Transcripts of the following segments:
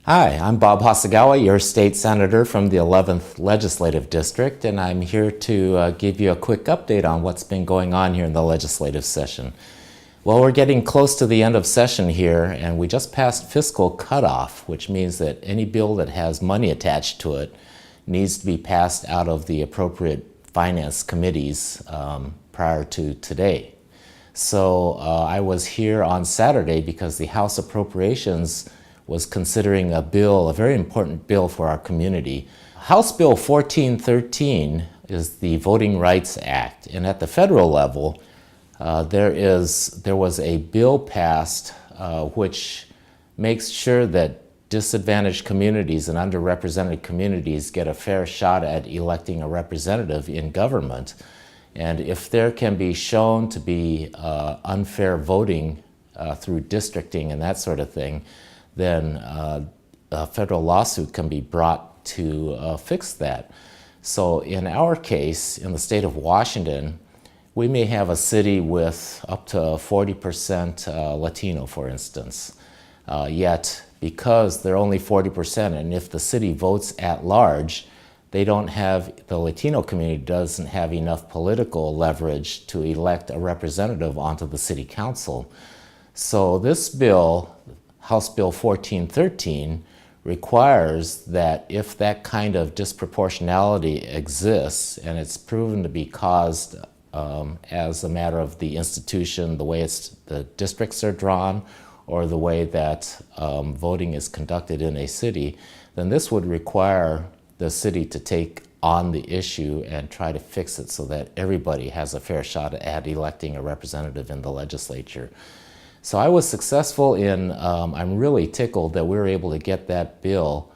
Hi, I'm Bob Hasegawa, your state senator from the 11th Legislative District, and I'm here to give you a quick update on what's been going on here in the legislative session. Well, we're getting close to the end of session here, and we just passed fiscal cutoff, which means that any bill that has money attached to it needs to be passed out of the appropriate finance committees prior to today. So I was here on Saturday because the House Appropriations was considering a bill, a very important bill for our community. House Bill 1413 is the Voting Rights Act, and at the federal level, there was a bill passed which makes sure that disadvantaged communities and underrepresented communities get a fair shot at electing a representative in government. And if there can be shown to be unfair voting through districting and that sort of thing, then a federal lawsuit can be brought to fix that. So in our case, in the state of Washington, we may have a city with up to 40% Latino, for instance. Yet, because they're only 40%, and if the city votes at large, the Latino community doesn't have enough political leverage to elect a representative onto the city council. So this bill, House Bill 1413, requires that if that kind of disproportionality exists, and it's proven to be caused as a matter of the institution, the way the districts are drawn, or the way that voting is conducted in a city, then this would require the city to take on the issue and try to fix it so that everybody has a fair shot at electing a representative in the legislature. So I was successful in, I'm really tickled that we were able to get that bill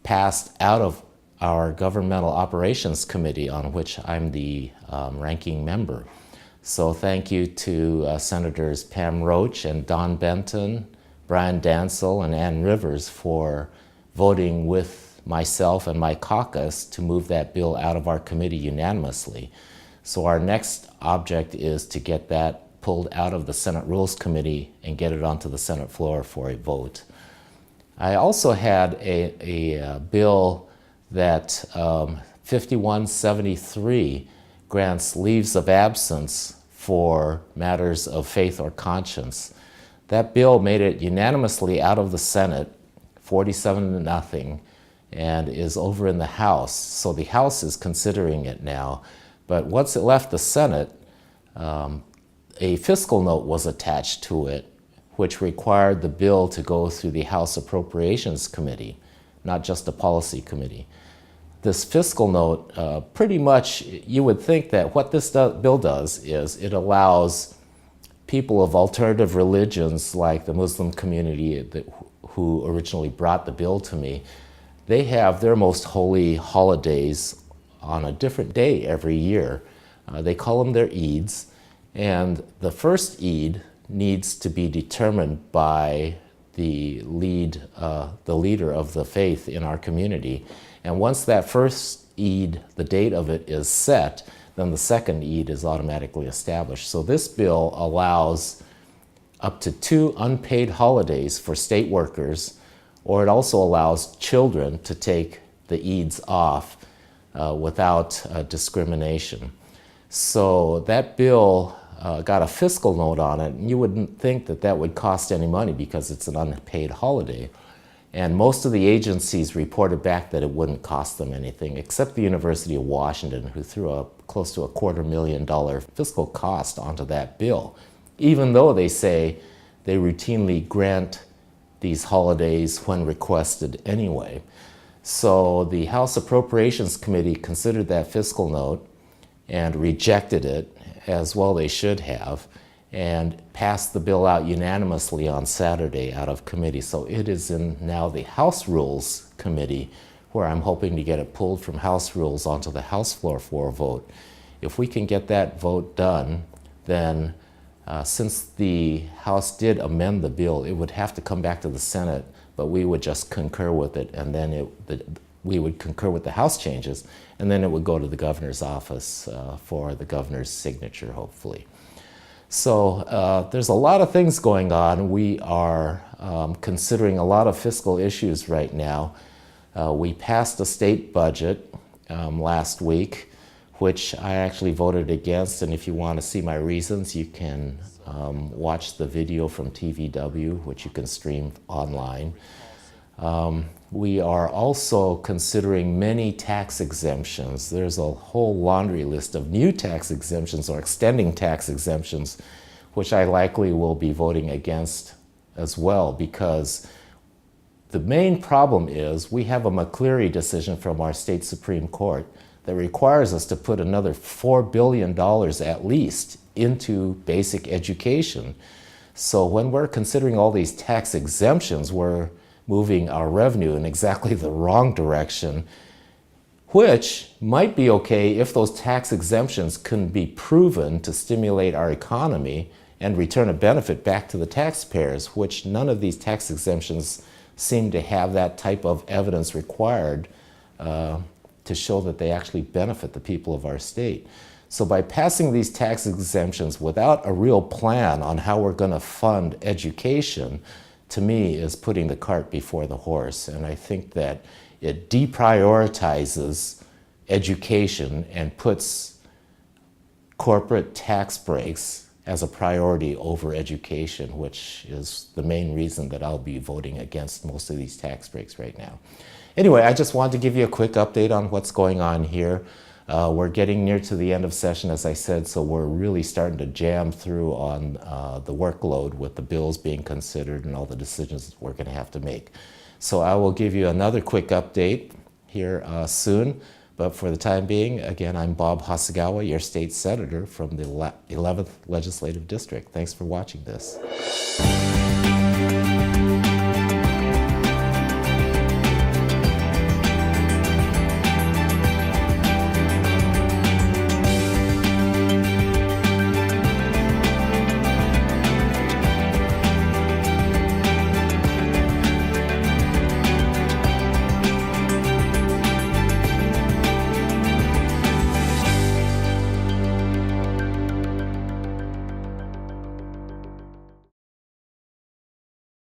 passed out of our Governmental Operations Committee, on which I'm the ranking member. So thank you to Senators Pam Roach and Don Benton, Brian Dansel, and Ann Rivers for voting with myself and my caucus to move that bill out of our committee unanimously. So our next object is to get that pulled out of the Senate Rules Committee and get it onto the Senate floor for a vote. I also had a bill that 5173 grants leaves of absence for matters of faith or conscience. That bill made it unanimously out of the Senate, 47-0, and is over in the House. So the House is considering it now. But once it left the Senate, a fiscal note was attached to it, which required the bill to go through the House Appropriations Committee, not just the Policy Committee. This fiscal note, pretty much, you would think that what this bill does is it allows people of alternative religions, like the Muslim community who originally brought the bill to me, they have their most holy holidays on a different day every year. They call them their Eids. And the first Eid needs to be determined by the leader of the faith in our community. And once that first Eid, the date of it is set, then the second Eid is automatically established. So this bill allows up to 2 unpaid holidays for state workers, or it also allows children to take the Eids off without discrimination. So that bill got a fiscal note on it, and you wouldn't think that that would cost any money because it's an unpaid holiday. And most of the agencies reported back that it wouldn't cost them anything, except the University of Washington, who threw close to a $250,000 fiscal cost onto that bill, even though they say they routinely grant these holidays when requested anyway. So the House Appropriations Committee considered that fiscal note and rejected it, as well they should have, and passed the bill out unanimously on Saturday out of committee. So it is in now the House Rules Committee, where I'm hoping to get it pulled from House Rules onto the House floor for a vote. If we can get that vote done, then since the House did amend the bill, it would have to come back to the Senate, but we would just concur with it, and then we would concur with the House changes, and then it would go to the governor's office for the governor's signature, hopefully. So there's a lot of things going on. We are considering a lot of fiscal issues right now. We passed a state budget last week, which I actually voted against, and if you want to see my reasons, you can watch the video from TVW, which you can stream online. We are also considering many tax exemptions. There's a whole laundry list of new tax exemptions or extending tax exemptions, which I likely will be voting against as well, because the main problem is we have a McCleary decision from our state Supreme Court that requires us to put another $4 billion at least into basic education. So when we're considering all these tax exemptions, we're moving our revenue in exactly the wrong direction, which might be okay if those tax exemptions can be proven to stimulate our economy and return a benefit back to the taxpayers, which none of these tax exemptions seem to have that type of evidence required to show that they actually benefit the people of our state. So by passing these tax exemptions without a real plan on how we're going to fund education, to me, is putting the cart before the horse. And I think that it deprioritizes education and puts corporate tax breaks as a priority over education, which is the main reason that I'll be voting against most of these tax breaks right now. Anyway, I just wanted to give you a quick update on what's going on here. We're getting near to the end of session, as I said, so we're really starting to jam through on the workload with the bills being considered and all the decisions that we're going to have to make. So I will give you another quick update here soon. But for the time being, again, I'm Bob Hasegawa, your state senator from the 11th Legislative District. Thanks for watching this.